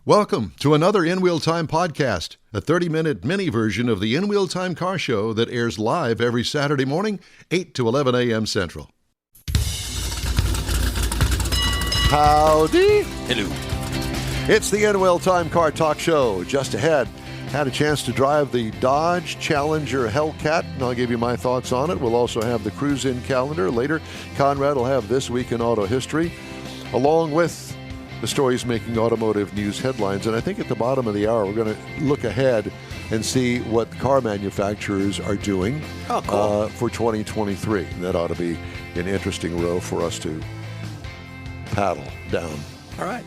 Welcome to another In Wheel Time podcast, a 30-minute mini version of the In Wheel Time car show that airs live every Saturday morning, 8 to 11 a.m. Central. Howdy. Hello. It's the In Wheel Time car talk show. Just ahead, had a chance to drive the Dodge Challenger Hellcat, and I'll give you my thoughts on it. We'll also have the cruise-in calendar. Later, Conrad will have This Week in Auto History, along with the stories making automotive news headlines. And I think at the bottom of the hour, we're going to look ahead and see what car manufacturers are doing for 2023. And that ought to be an interesting row for us to paddle down. All right.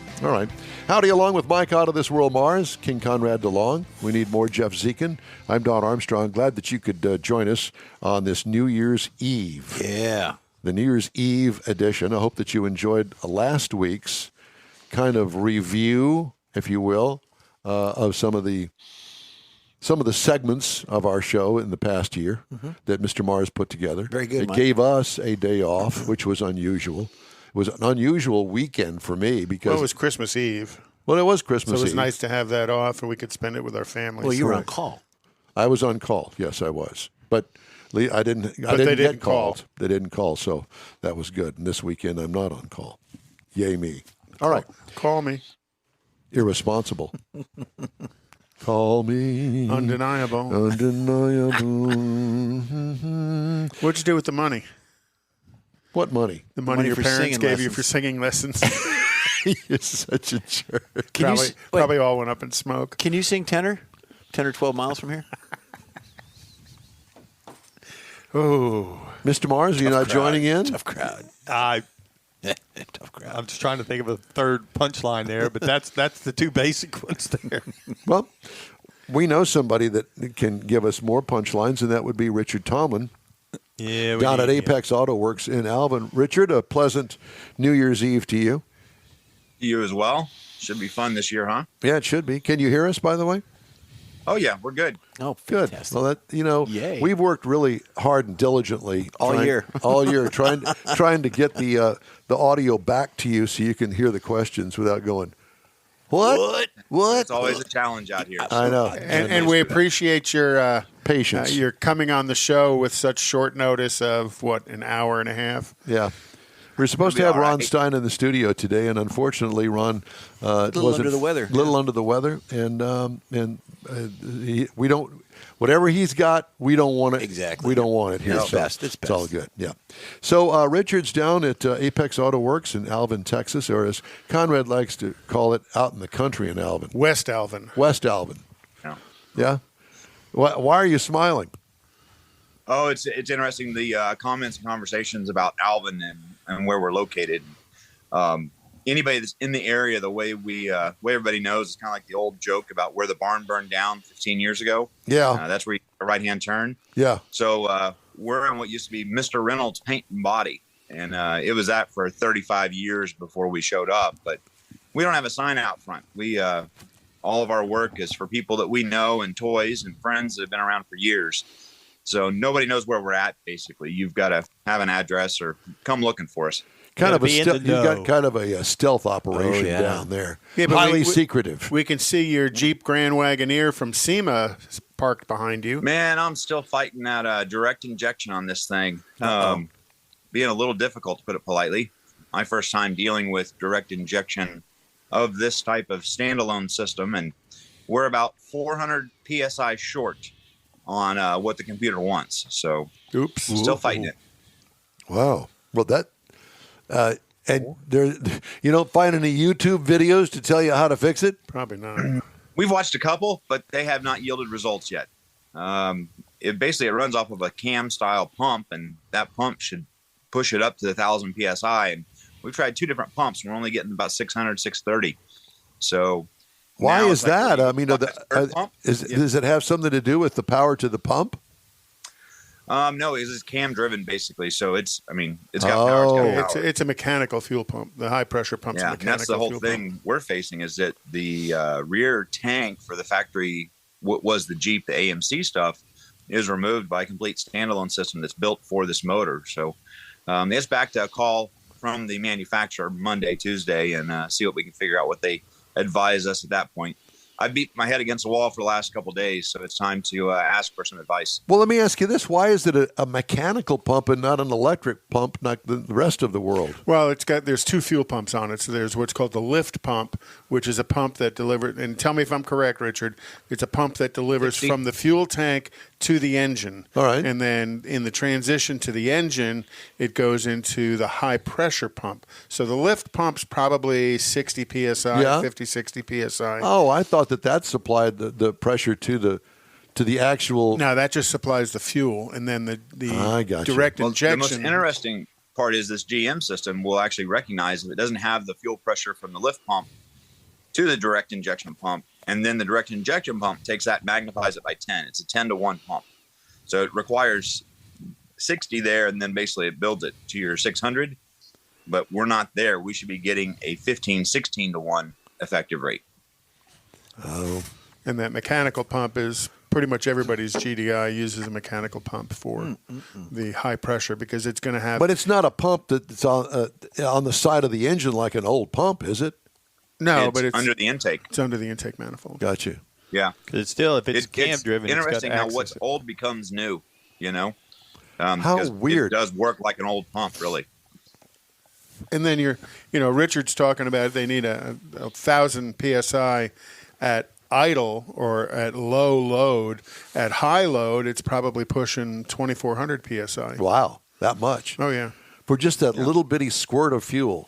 Howdy, along with Mike out of this world, Mars, King Conrad DeLong. We need more Jeff Zekin. I'm Don Armstrong. Glad that you could join us on this New Year's Eve. Yeah. The New Year's Eve edition. I hope that you enjoyed last week's kind of review, if you will, of some of the segments of our show in the past year that Mr. Mars put together. Very good, It Mike. gave us a day off, which was unusual. It was an unusual weekend for me because Well, it was Christmas Eve. Well, it was Christmas So it was Eve. nice to have that off and we could spend it with our families. Well, you were on call. I was on call. Yes, I was. But I didn't they get didn't called. call. They didn't call, so that was good. And this weekend I'm not on call. Yay me. All right. Call me. Irresponsible. Call me. Undeniable. Undeniable. What'd you do with the money? What money? The money Money your for parents singing gave you lessons. for singing lessons. You're such a jerk. Probably all went up in smoke. Can you sing tenor? 10 or 12 miles from here? Oh, Mr. Mars, are you not joining in? Tough crowd. Tough crowd. I'm just trying to think of a third punchline there, but that's the two basic ones there. Well, we know somebody that can give us more punchlines, and that would be Richard Tomlin. Yeah, Down at Apex Auto Works in Alvin. Richard, a pleasant New Year's Eve to you. You as well. Should be fun this year, huh? Yeah, it should be. Can you hear us, by the way? Oh yeah, we're good. Oh, Good. fantastic. Well, Yay. we've worked really hard and diligently All year, trying to get the audio back to you so you can hear the questions without going, What? It's always a challenge out here. I know. and we appreciate your Patience. your coming on the show with such short notice of an hour and a half. Yeah. We're supposed to It'll have be all Ron right. Stein in the studio today, and unfortunately, Ron was under the weather. Little under the weather, and we don't. Whatever he's got, we don't want it. Exactly. We don't want it here. It's so best. It's It's all best. good. Yeah. So Richard's down at Apex Auto Works in Alvin, Texas, or as Conrad likes to call it, out in the country in Alvin, West Alvin. West Alvin. Yeah. Yeah. Why are you smiling? Oh, it's interesting, the comments and conversations about Alvin and where we're located. Anybody that's in the area, the way way everybody knows, is kind of like the old joke about where the barn burned down 15 years ago. Yeah. That's where you take a right-hand turn. Yeah. So we're in what used to be Mr. Reynolds Paint and Body, and it was that for 35 years before we showed up. But we don't have a sign out front. We all of our work is for people that we know and toys and friends that have been around for years. So nobody knows where we're at. Basically, you've got to have an address or come looking for us. Kind of a be in the you've got know. kind of a stealth operation yeah. down there. Yeah, but Highly we- secretive. We can see your Jeep Grand Wagoneer from SEMA parked behind you. Man, I'm still fighting that direct injection on this thing. Being a little difficult, to put it politely. My first time dealing with direct injection of this type of standalone system, and we're about 400 psi short on what the computer wants. So, Oops. still fighting it. Wow. Well, that and there, you don't find any YouTube videos to tell you how to fix it. Probably not. We've watched a couple, but they have not yielded results yet. It runs off of a cam style pump, and that pump should push it up to 1,000 psi. And we've tried two different pumps, and we're only getting about 600, 630. So Why now is it's like, that? well, I mean, you want that third pump? does it have something to do with the power to the pump? No, it's cam driven basically. So it's got power. It's got power. It's a mechanical fuel pump. The high pressure pump's a Yeah, mechanical and that's the whole fuel thing pump. we're facing is that the rear tank for the factory, what was the Jeep, the AMC stuff, is removed by a complete standalone system that's built for this motor. So it's back to a call from the manufacturer Monday, Tuesday, and see what we can figure out what they advise us at that point. I beat my head against the wall for the last couple of days, so it's time to ask for some advice. Well, let me ask you this. Why is it a mechanical pump and not an electric pump like the rest of the world? Well, there's two fuel pumps on it. So there's what's called the lift pump, which is a pump that delivers, and tell me if I'm correct, Richard, it's a pump that delivers from the fuel tank to the engine. All right. And then in the transition to the engine, it goes into the high pressure pump. So the lift pump's probably 60 PSI, 50, 60 PSI. Oh, I thought that supplied the pressure to the actual. No, that just supplies the fuel, and then the direct injection. The most interesting part is this GM system will actually recognize if it doesn't have the fuel pressure from the lift pump to the direct injection pump, and then the direct injection pump takes that, magnifies it by 10. It's a 10-to-1 pump. So it requires 60 there, and then basically it builds it to your 600. But we're not there. We should be getting a 15, 16-to-1 effective rate. Oh. And that mechanical pump is pretty much everybody's GDI uses a mechanical pump for the high pressure because it's going to have. But it's not a pump that's on the side of the engine like an old pump, is it? No, but it's under the intake. It's under the intake manifold. Got you. Yeah. Because it's still, if it's cam driven, interesting it's got how what's old becomes new. You know. How weird. It does work like an old pump, really. And then Richard's talking about they need a 1,000 PSI at idle or at low load. At high load, it's probably pushing 2,400 PSI. Wow, that much. Oh, yeah. For just that little bitty squirt of fuel.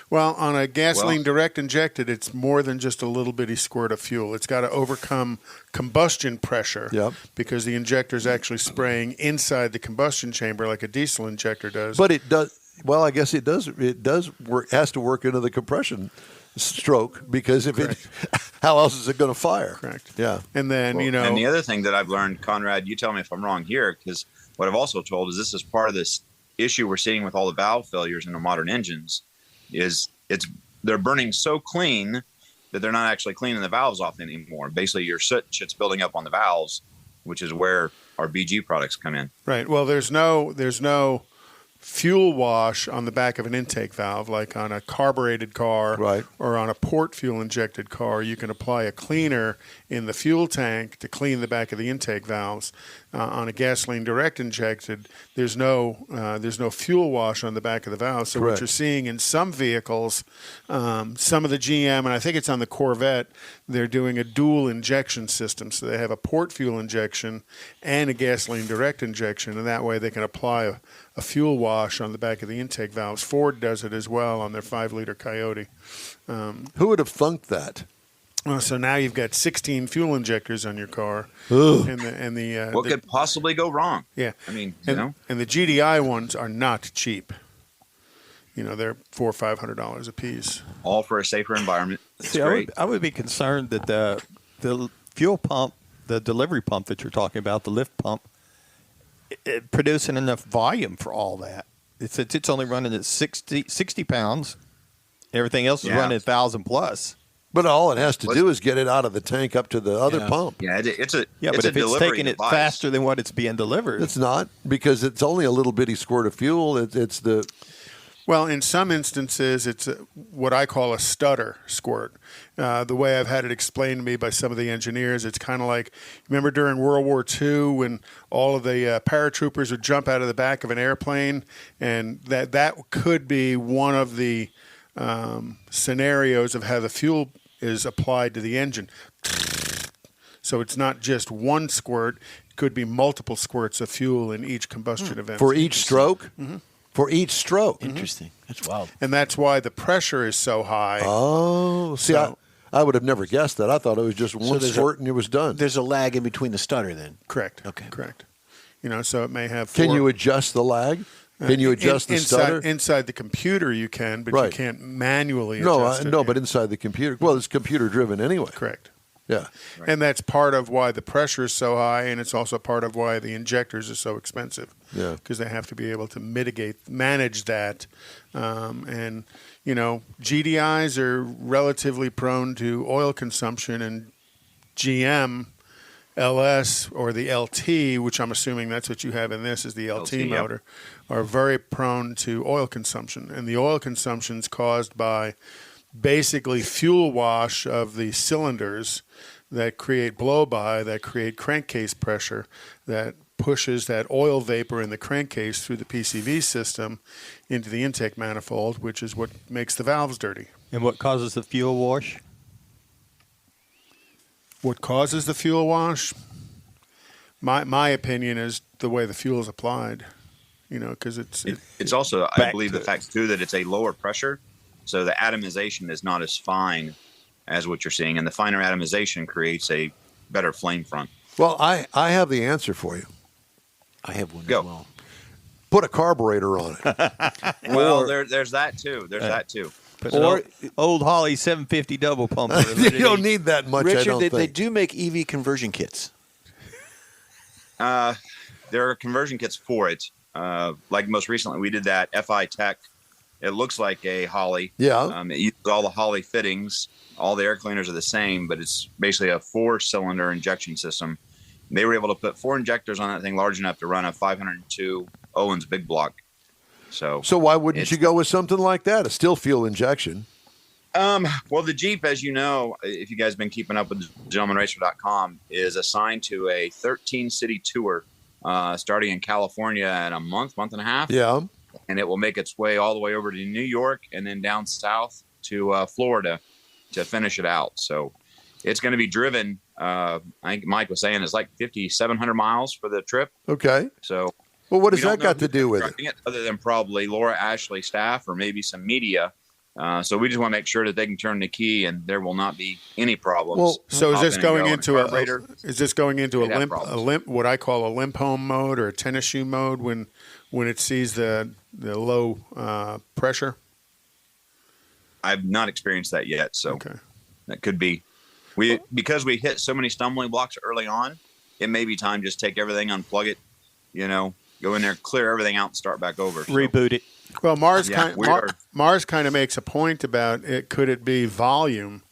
Well, on a gasoline direct injected, it's more than just a little bitty squirt of fuel. It's got to overcome combustion pressure because the injector is actually spraying inside the combustion chamber like a diesel injector does. But it does. Well, I guess it does. It does work. Has to work into the compression stroke because if it, how else is it going to fire? Correct. Yeah. And then and the other thing that I've learned, Conrad, you tell me if I'm wrong here, because what I've also told is this is part of this issue we're seeing with all the valve failures in the modern engines. Is they're burning so clean that they're not actually cleaning the valves off anymore. Basically, your shit's building up on the valves, which is where our BG products come in. Right. Well, there's no fuel wash on the back of an intake valve like on a carbureted car or on a port fuel injected car. You can apply a cleaner in the fuel tank to clean the back of the intake valves. On a gasoline direct injected, there's no fuel wash on the back of the valve. So what you're seeing in some vehicles, some of the GM, and I think it's on the Corvette, they're doing a dual injection system. So they have a port fuel injection and a gasoline direct injection, and that way they can apply a fuel wash on the back of the intake valves. Ford does it as well on their 5-liter Coyote. Who would have thunked that? So now you've got 16 fuel injectors on your car. What could possibly go wrong? Yeah. I mean, and the GDI ones are not cheap. They're $400 or $500 a piece. All for a safer environment. See, I would be concerned that the fuel pump, the delivery pump that you're talking about, the lift pump, it producing enough volume for all that. It's only running at 60 pounds. Everything else is running 1,000 plus. But all it has to do is get it out of the tank up to the other pump. Yeah, but if it's taking it faster than what it's being delivered, it's not because it's only a little bitty squirt of fuel. It's the. Well, in some instances, it's what I call a stutter squirt. The way I've had it explained to me by some of the engineers, it's kind of like, remember during World War II when all of the paratroopers would jump out of the back of an airplane, and that could be one of the scenarios of how the fuel is applied to the engine. So it's not just one squirt. It could be multiple squirts of fuel in each combustion event. For each stroke? Mm-hmm. For each stroke. Interesting. That's wild. And that's why the pressure is so high. Oh, see, I would have never guessed that. I thought it was just one squirt and it was done. There's a lag in between the stutter then? Correct. Okay. Correct. So it may have Can you adjust the lag? Can you adjust the stutter? Inside the computer you can, but you can't manually adjust it. No, but inside the computer. Well, it's computer-driven anyway. Correct. Yeah. Right. And that's part of why the pressure is so high, and it's also part of why the injectors are so expensive. Yeah. Because they have to be able to manage that. And, GDIs are relatively prone to oil consumption, and GM LS or the LT, which I'm assuming that's what you have in this, is the LT motor, are very prone to oil consumption. And the oil consumption is caused by basically fuel wash of the cylinders that create blow-by, that create crankcase pressure, that pushes that oil vapor in the crankcase through the PCV system into the intake manifold, which is what makes the valves dirty. And what causes the fuel wash? What causes the fuel wash? My opinion is the way the fuel is applied. Because it's also, I believe, the fact too that it's a lower pressure, so the atomization is not as fine as what you're seeing, and the finer atomization creates a better flame front. Well, I have the answer for you. I have one Go. as well. Put a carburetor on it. Well, there's that too. There's that too. Or old Holly 750 double pumper. You don't need that much, Richard, I don't they think. do make EV conversion kits. There are conversion kits for it. Like most recently, we did that FI Tech. It looks like a Holly. Yeah. It uses all the Holly fittings. All the air cleaners are the same, but it's basically a 4-cylinder injection system. They were able to put 4 injectors on that thing large enough to run a 502 Owens big block. So why wouldn't you go with something like that? A still fuel injection. Well, the Jeep, as you know, if you guys have been keeping up with gentlemanracer.com, is assigned to a 13-city tour starting in California in a month and a half. Yeah. And it will make its way all the way over to New York and then down south to Florida to finish it out. So it's going to be driven, I think Mike was saying, it's like 5,700 miles for the trip. Okay. So, well, what has that got to do with it? Other than probably Laura Ashley staff or maybe some media. So we just want to make sure that they can turn the key and there will not be any problems. Well, so is this going into a limp, what I call a limp home mode or a tennis shoe mode when it sees the low pressure? I've not experienced that yet, so that could be. Because we hit so many stumbling blocks early on, it may be time just take everything, unplug it, go in there, clear everything out, and start back over. Reboot it. Well, Mars kind of makes a point about it. Could it be volume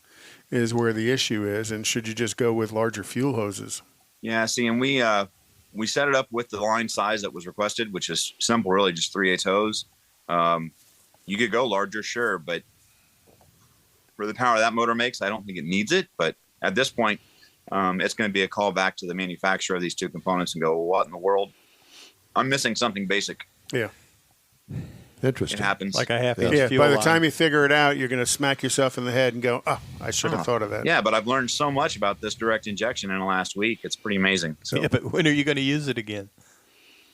is where the issue is, and should you just go with larger fuel hoses? Yeah, see, and we set it up with the line size that was requested, which is simple, really, just 3/8 hose. You could go larger, sure, but for the power that motor makes, I don't think it needs it. But at this point, it's going to be a call back to the manufacturer of these two components and go, what in the world? I'm missing something basic. Yeah. Interesting. It happens. Like a half Yeah, inch fuel by the line. time you figure it out, you're going to smack yourself in the head and go, oh, I should have thought of that. Yeah, but I've learned so much about this direct injection in the last week. It's pretty amazing. So. Yeah, but when are you going to use it again?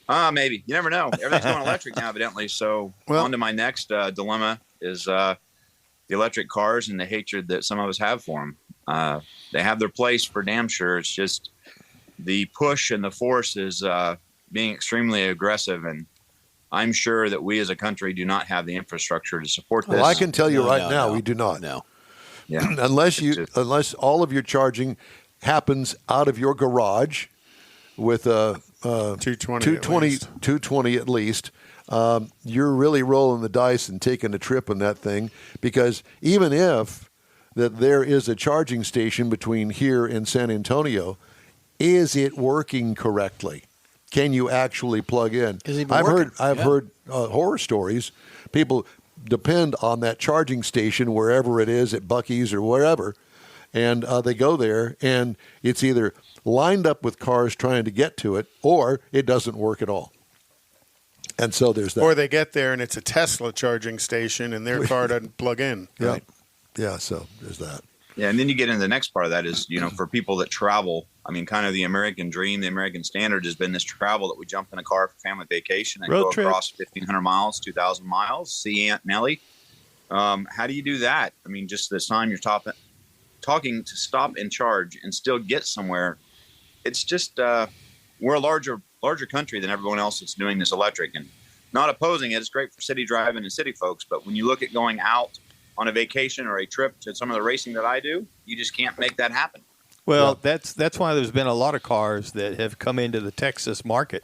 Maybe. You never know. Everything's going electric now, evidently. So on to my next dilemma is the electric cars and the hatred that some of us have for them. They have their place for damn sure. It's just the push and the force is being extremely aggressive, and I'm sure that we as a country do not have the infrastructure to support this. Well, I can tell you now, we do not. No. Yeah. unless all of your charging happens out of your garage with a 220 at least, you're really rolling the dice and taking a trip on that thing, because even if that there is a charging station between here and San Antonio, is it working correctly? Can you actually plug in? I've heard horror stories. People depend on that charging station wherever it is, at Buc-ee's or wherever, and they go there, and it's either lined up with cars trying to get to it, or it doesn't work at all. And so there's that. Or they get there and it's a Tesla charging station and their car doesn't plug in. Right? Yeah, so there's that. Yeah, and then you get into the next part of that is, for people that travel, I mean, kind of the American dream, the American standard has been this travel that we jump in a car for family vacation and go across 1,500 miles, 2,000 miles, see Aunt Nellie. How do you do that? I mean, just this time you're talking to stop and charge and still get somewhere. It's just we're a larger country than everyone else that's doing this electric, and not opposing it. It's great for city driving and city folks, but when you look at going out on a vacation or a trip to some of the racing that I do, you just can't make that happen. Well, that's why there's been a lot of cars that have come into the Texas market,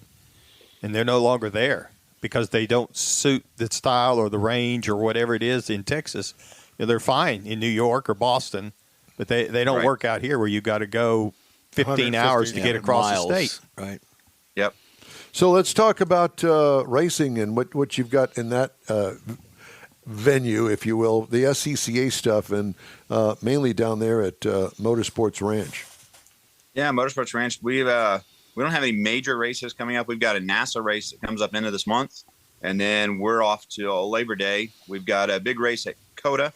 and they're no longer there because they don't suit the style or the range or whatever it is in Texas. They're fine in New York or Boston, but they don't work out here where you got to go 15 hours to get across the state. Right. Yep. So let's talk about racing and what you've got in that venue, if you will, the SCCA stuff, and mainly down there at Motorsports Ranch. Yeah, Motorsports Ranch. We don't have any major races coming up. We've got a NASA race that comes up into this month, and then we're off to Labor Day. We've got a big race at COTA,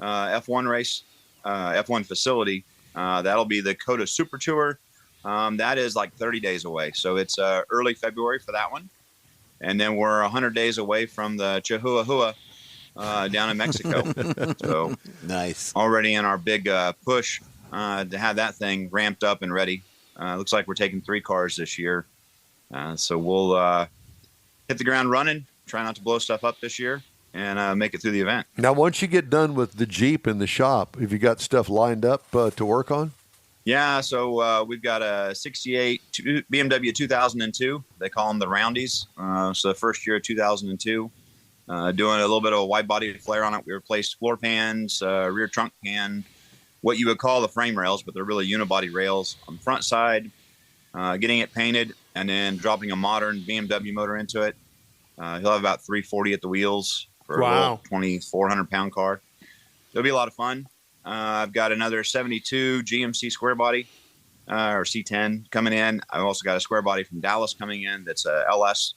F1 race, F1 facility. That'll be the COTA Super Tour. That is like 30 days away, so it's early February for that one. And then we're 100 days away from the Chihuahua down in Mexico. So nice. Already in our big push to have that thing ramped up and ready. Looks like we're taking 3 cars this year. So we'll hit the ground running, try not to blow stuff up this year, and make it through the event. Now, once you get done with the Jeep in the shop, have you got stuff lined up to work on? Yeah, so we've got a 68 BMW 2002. They call them the Roundies. So the first year of 2002, doing a little bit of a wide body flare on it. We replaced floor pans, rear trunk pan, what you would call the frame rails, but they're really unibody rails on the front side, getting it painted, and then dropping a modern BMW motor into it. He'll have about 340 at the wheels for a little 2,400-pound car. It'll be a lot of fun. I've got another 72 GMC square body or C10 coming in. I've also got a square body from Dallas coming in that's a LS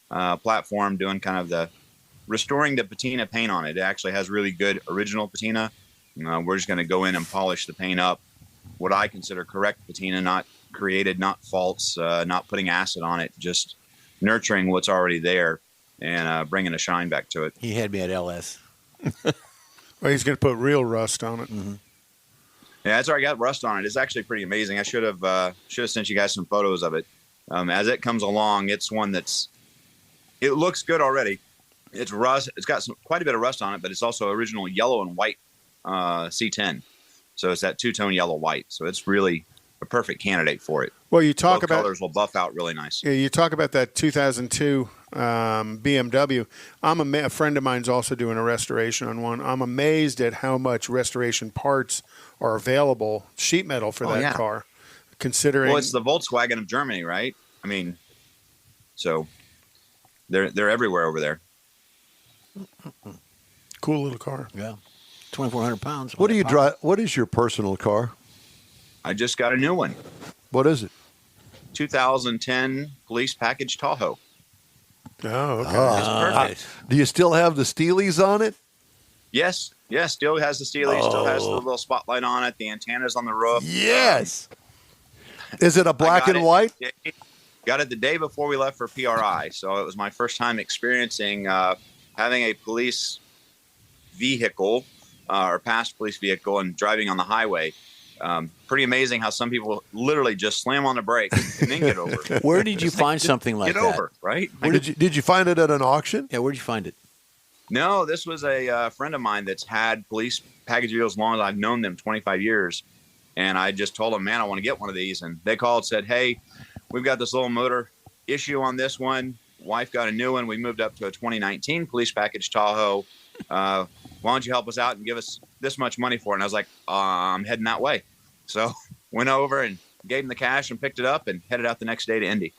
platform, doing kind of the restoring the patina paint on it. It actually has really good original patina. We're just going to go in and polish the paint up, what I consider correct patina, not created, not false, not putting acid on it, just nurturing what's already there and bringing a shine back to it. He had me at LS. Well, he's going to put real rust on it. Mm-hmm. Yeah, that's already got rust on it. It's actually pretty amazing. I should have sent you guys some photos of it. As it comes along, it's one it looks good already. It's rust. It's got quite a bit of rust on it, but it's also original yellow and white C10. So it's that two-tone yellow white. So it's really a perfect candidate for it. Well, you talk Both about colors will buff out really nice. Yeah, you talk about that 2002 BMW. A friend of mine's also doing a restoration on one. I'm amazed at how much restoration parts are available, sheet metal for that car. Considering, well, it's the Volkswagen of Germany, right? I mean, so they're everywhere over there. Cool little car. Yeah, 2,400 pounds. What do you drive? What is your personal car? I just got a new one. What is it? 2010 police package Tahoe. Oh, okay. It's perfect. Do you still have the Steelies on it? Yes. Still has the Steely. Still has the little spotlight on it. The antennas on the roof. Yes. Is it a black and white? Got it the day before we left for PRI. So it was my first time experiencing having a police vehicle or past police vehicle and driving on the highway. Pretty amazing how some people literally just slam on the brake and then get over. Where did you find something like that? Get over, right? Did you find it at an auction? Yeah, where did you find it? No, this was a friend of mine that's had police package vehicles as long as I've known them, 25 years. And I just told them, man, I want to get one of these. And they called and said, hey, we've got this little motor issue on this one. Wife got a new one. We moved up to a 2019 police package Tahoe. Why don't you help us out and give us this much money for it? And I was like, I'm heading that way. So went over and gave him the cash and picked it up and headed out the next day to Indy.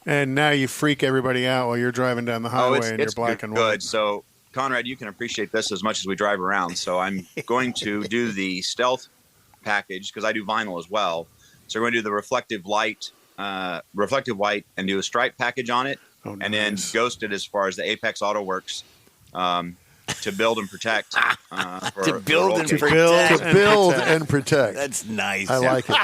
And now you freak everybody out while you're driving down the highway and you're black and white. Good. So, Conrad, you can appreciate this as much as we drive around. So I'm going to do the stealth package because I do vinyl as well. So we're going to do the reflective white, and do a stripe package on it. Oh, nice. And then ghost it as far as the Apex Auto Works to build and protect. To build and protect. That's nice. I like it.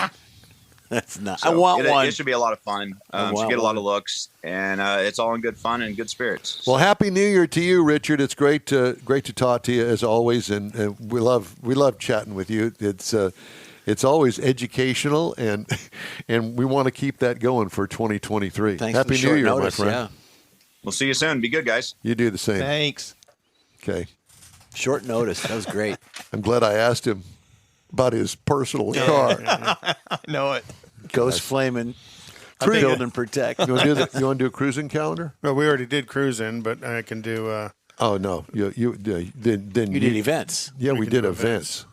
That's nice. So I want one. It should be a lot of fun. Should get a lot of looks, and it's all in good fun and good spirits. Well, Happy New Year to you, Richard. It's great to talk to you as always, and we love chatting with you. It's always educational, and we want to keep that going for 2023. Thanks Happy for New Year, notice, my friend. Yeah. We'll see you soon. Be good, guys. You do the same. Thanks. Okay. Short notice. That was great. I'm glad I asked him about his personal car. I know it. Ghost flaming. Build and protect. You want to do a cruising calendar? Well, we already did cruising, but I can do. Oh no, you did events. Yeah, we did events.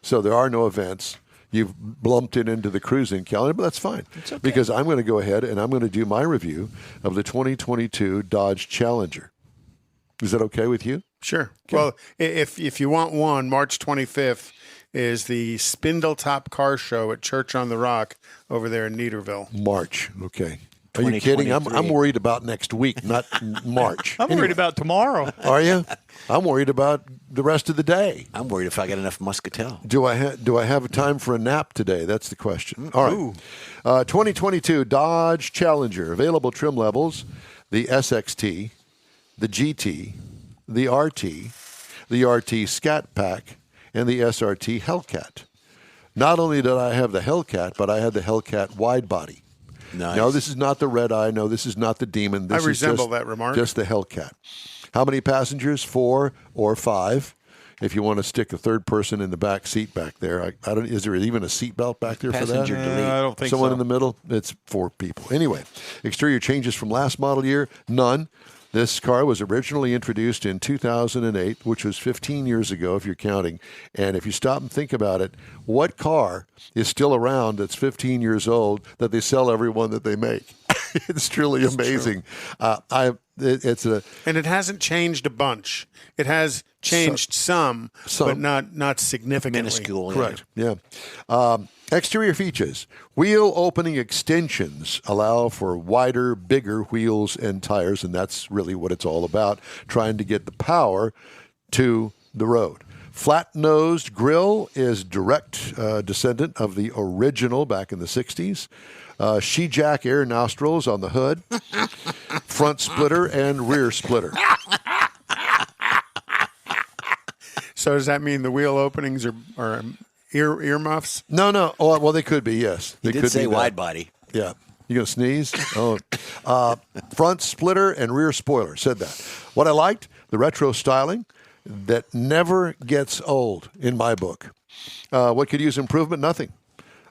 So there are no events. You've lumped it into the cruising calendar, but that's fine. It's okay. Because I'm going to go ahead and I'm going to do my review of the 2022 Dodge Challenger. Is that okay with you? Sure. Okay. Well, if you want one, March 25th is the Spindletop Car Show at Church on the Rock over there in Niederville. March. Okay. Are you kidding? I'm worried about next week, not March. I'm worried about tomorrow. Are you? I'm worried about the rest of the day. I'm worried if I get enough Muscatel. Do I have time for a nap today? That's the question. All right. 2022 Dodge Challenger. Available trim levels: the SXT, the GT, the RT, the RT Scat Pack, and the SRT Hellcat. Not only did I have the Hellcat, but I had the Hellcat wide body. Nice. No, this is not the Red Eye. No, this is not the Demon. This I resemble is that remark. Just the Hellcat. How many passengers? 4 or 5. If you want to stick a third person in the back seat back there, I don't. Is there even a seatbelt back there Passenger for that? delete. I don't think Someone so. in the middle? It's 4 people. Anyway, exterior changes from last model year? None. This car was originally introduced in 2008, which was 15 years ago, if you're counting. And if you stop and think about it, what car is still around that's 15 years old that they sell every one that they make? It's truly amazing. And it hasn't changed a bunch. It has changed some, but not significantly. Minuscule. Correct. Yeah. Exterior features. Wheel opening extensions allow for wider, bigger wheels and tires, and that's really what it's all about, trying to get the power to the road. Flat-nosed grille is direct descendant of the original back in the 60s. She-Jack air nostrils on the hood. Front splitter and rear splitter. So does that mean the wheel openings are ear muffs? No. Oh, well, they could be, yes. They He could did say be wide body. Yeah. You going to sneeze? Oh. Front splitter and rear spoiler. Said that. What I liked, the retro styling that never gets old in my book. What could use improvement? Nothing.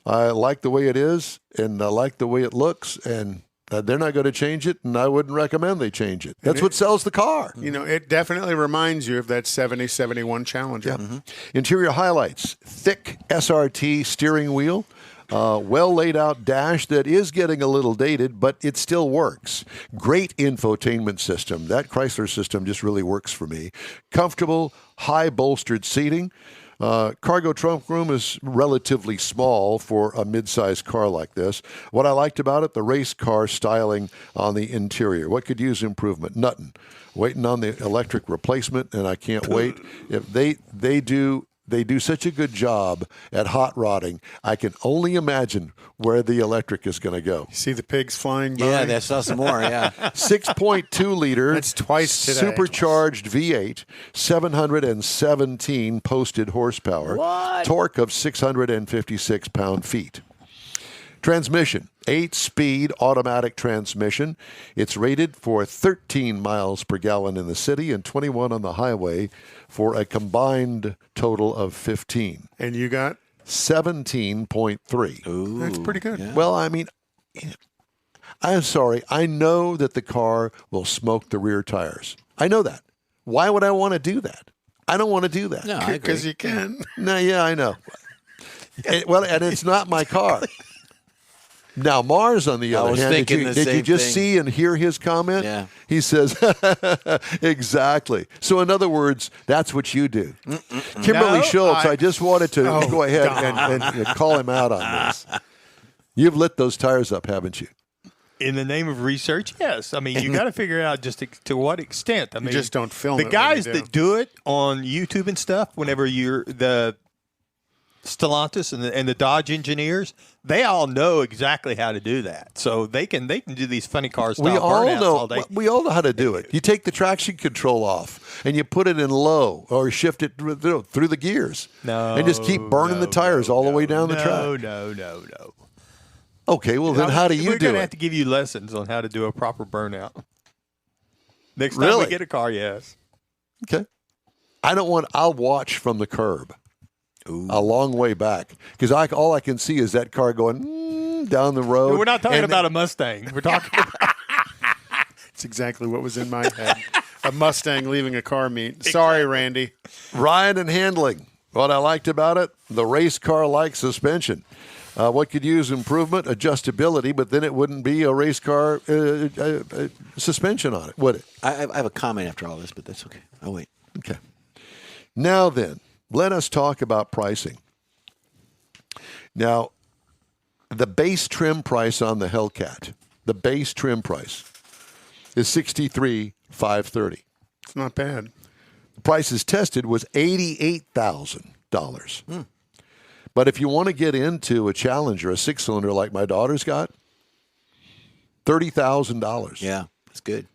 I like the way it is, and I like the way it looks, and they're not going to change it, and I wouldn't recommend they change it. That's what sells the car. You know, it definitely reminds you of that 70-71 Challenger. Yeah. Mm-hmm. Interior highlights: thick SRT steering wheel, well laid out dash that is getting a little dated, but it still works. Great infotainment system. That Chrysler system just really works for me. Comfortable, high bolstered seating. Cargo trunk room is relatively small for a mid-sized car like this. What I liked about it, the race car styling on the interior. What could use improvement? Nothing. Waiting on the electric replacement, and I can't wait. If they do such a good job at hot rodding, I can only imagine where the electric is going to go. See the pigs flying by? Yeah, I saw some more, yeah. 6.2 liter. That's twice today. Supercharged V8, 717 posted horsepower. What? Torque of 656 pound-feet. Transmission, 8-speed automatic transmission. It's rated for 13 miles per gallon in the city and 21 on the highway for a combined total of 15. And you got? 17.3. Ooh, that's pretty good. Yeah. Well, I mean, I'm sorry. I know that the car will smoke the rear tires. I know that. Why would I want to do that? I don't want to do that. No, I agree. Because you can. No, yeah, I know. And it's not my car. Now, Mars, on the other hand, did you just see and hear his comment? Yeah. He says, exactly. So, in other words, that's what you do. Kimberly No, Schultz, I just wanted to go ahead and call him out on this. You've lit those tires up, haven't you? In the name of research, yes. I mean, you got to figure out just to what extent. I mean, You just don't film the it when guys you do. that do it on YouTube and stuff. Whenever you're the Stellantis and the Dodge engineers, they all know exactly how to do that. So they can do these funny car style burnouts all day. We all know how to do it. You take the traction control off and you put it in low or shift it through the gears. And just keep burning the tires all the way down the track. No. Okay, well then how do you We're do going to it? have to give you lessons on how to do a proper burnout. Next time Really? we get a car, yes. Okay. I'll watch from the curb. Ooh. A long way back, because all I can see is that car going down the road. We're not talking about a Mustang. We're talking about It's exactly what was in my head. A Mustang leaving a car meet. Sorry, Randy. ride and handling. What I liked about it, the race car-like suspension. What could use improvement? Adjustability, but then it wouldn't be a race car suspension on it, would it? I have a comment after all this, but that's okay. Oh, wait. Okay. Now then, let us talk about pricing. Now, the base trim price on the Hellcat, the base trim price is $63,530. It's not bad. The price is tested was $88,000. But if you want to get into a Challenger, a six-cylinder like my daughter's got, $30,000. Yeah, that's good.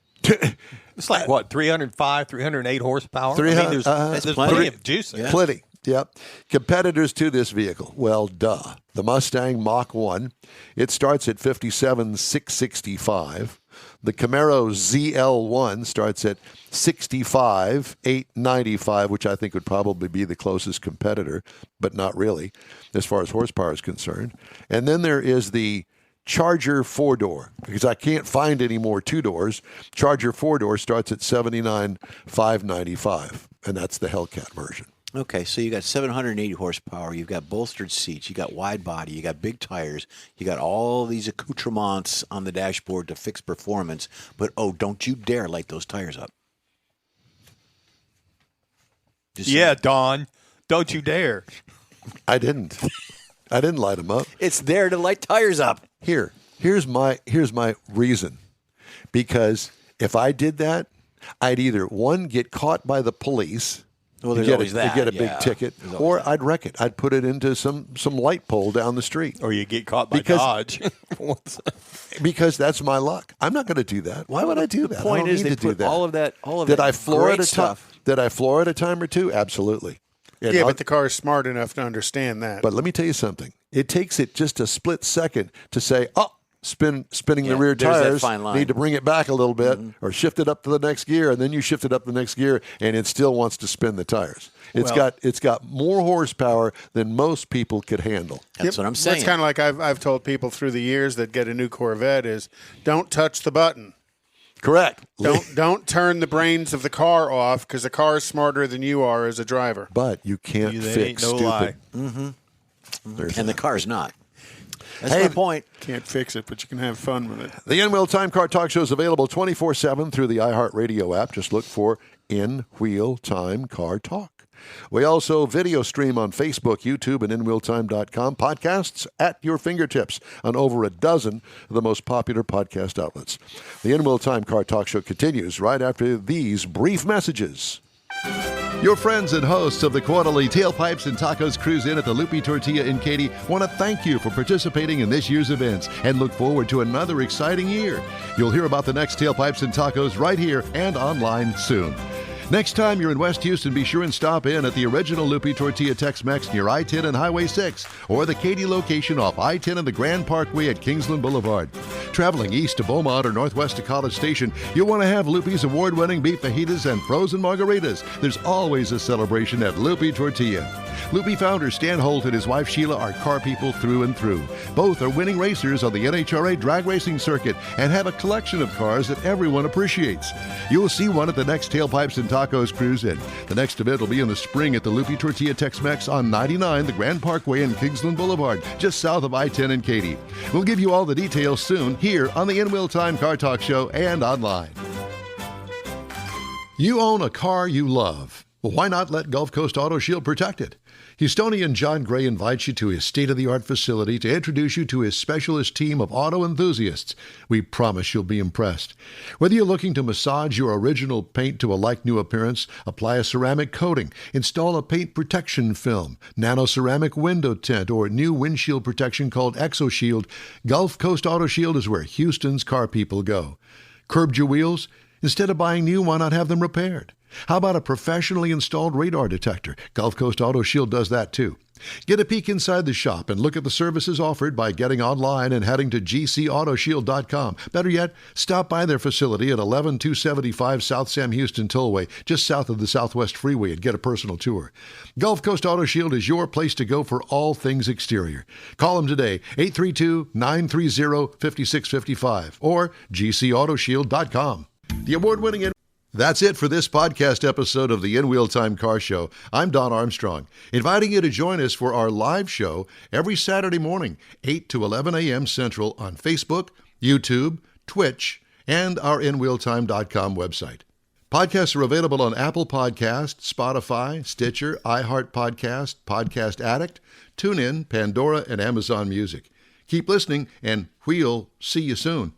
It's like, what, 305, 308 horsepower? 300, there's plenty of juice in it. Plenty, yep. Competitors to this vehicle, well, duh. The Mustang Mach-1, it starts at $57,665. The Camaro ZL1 starts at $65,895, which I think would probably be the closest competitor, but not really, as far as horsepower is concerned. And then there is the Charger 4-door, because I can't find any more 2-doors. Charger 4-door starts at $79,595, and that's the Hellcat version. Okay, so you got 780 horsepower. You've got bolstered seats. You got wide body. You got big tires. You got all these accoutrements on the dashboard to fix performance. But, don't you dare light those tires up. Don, don't you dare. I didn't light them up. It's there to light tires up. Here's my reason. Because if I did that, I'd either, one, get caught by the police. Well, there's get always a that. big ticket, or I'd wreck it. I'd put it into some light pole down the street. Or you get caught by Dodge. Because that's my luck. I'm not going to do that. Why would I do that? The point is, they put all of that Did I floor great it stuff. Did I floor it a time or two? Absolutely. Yeah, but the car is smart enough to understand that. But let me tell you something. It takes it just a split second to say, spinning the rear tires, need to bring it back a little bit or shift it up to the next gear, and then you shift it up the next gear, and it still wants to spin the tires. It's got more horsepower than most people could handle. That's what I'm saying. That's kind of like I've told people through the years that get a new Corvette is don't touch the button. Correct. Don't turn the brains of the car off because the car is smarter than you are as a driver. But you can't fix stupid. Lie. And the car's not. That's my point. Can't fix it, but you can have fun with it. The In-Wheel Time Car Talk Show is available 24/7 through the iHeartRadio app. Just look for In-Wheel Time Car Talk. We also video stream on Facebook, YouTube, and InWheelTime.com. Podcasts at your fingertips on over a dozen of the most popular podcast outlets. The In-Wheel Time Car Talk Show continues right after these brief messages. Your friends and hosts of the quarterly Tailpipes and Tacos Cruise In at the Lupi Tortilla in Katy want to thank you for participating in this year's events and look forward to another exciting year. You'll hear about the next Tailpipes and Tacos right here and online soon. Next time you're in West Houston, be sure and stop in at the original Lupi Tortilla Tex-Mex near I-10 and Highway 6, or the Katy location off I-10 and the Grand Parkway at Kingsland Boulevard. Traveling east to Beaumont or northwest to College Station, you'll want to have Lupi's award-winning beef fajitas and frozen margaritas. There's always a celebration at Lupi Tortilla. Lupi founder Stan Holt and his wife Sheila are car people through and through. Both are winning racers on the NHRA drag racing circuit and have a collection of cars that everyone appreciates. You'll see one at the next Tailpipes and Tacos Cruise In. The next event will be in the spring at the Lupi Tortilla Tex-Mex on 99, the Grand Parkway and Kingsland Boulevard, just south of I-10 and Katy. We'll give you all the details soon here on the In-Wheel Time Car Talk Show and online. You own a car you love. Well, why not let Gulf Coast Auto Shield protect it? Houstonian John Gray invites you to his state-of-the-art facility to introduce you to his specialist team of auto enthusiasts. We promise you'll be impressed. Whether you're looking to massage your original paint to a like-new appearance, apply a ceramic coating, install a paint protection film, nano-ceramic window tint, or new windshield protection called ExoShield, Gulf Coast Auto Shield is where Houston's car people go. Curbed your wheels? Instead of buying new, why not have them repaired? How about a professionally installed radar detector? Gulf Coast Auto Shield does that too. Get a peek inside the shop and look at the services offered by getting online and heading to gcautoshield.com. Better yet, stop by their facility at 11275 South Sam Houston Tollway, just south of the Southwest Freeway, and get a personal tour. Gulf Coast Auto Shield is your place to go for all things exterior. Call them today, 832-930-5655 or gcautoshield.com. The award-winning... That's it for this podcast episode of the In-Wheel Time Car Show. I'm Don Armstrong, inviting you to join us for our live show every Saturday morning, 8 to 11 a.m. Central on Facebook, YouTube, Twitch, and our InWheelTime.com website. Podcasts are available on Apple Podcast, Spotify, Stitcher, iHeart Podcast, Podcast Addict, TuneIn, Pandora, and Amazon Music. Keep listening, and we'll see you soon.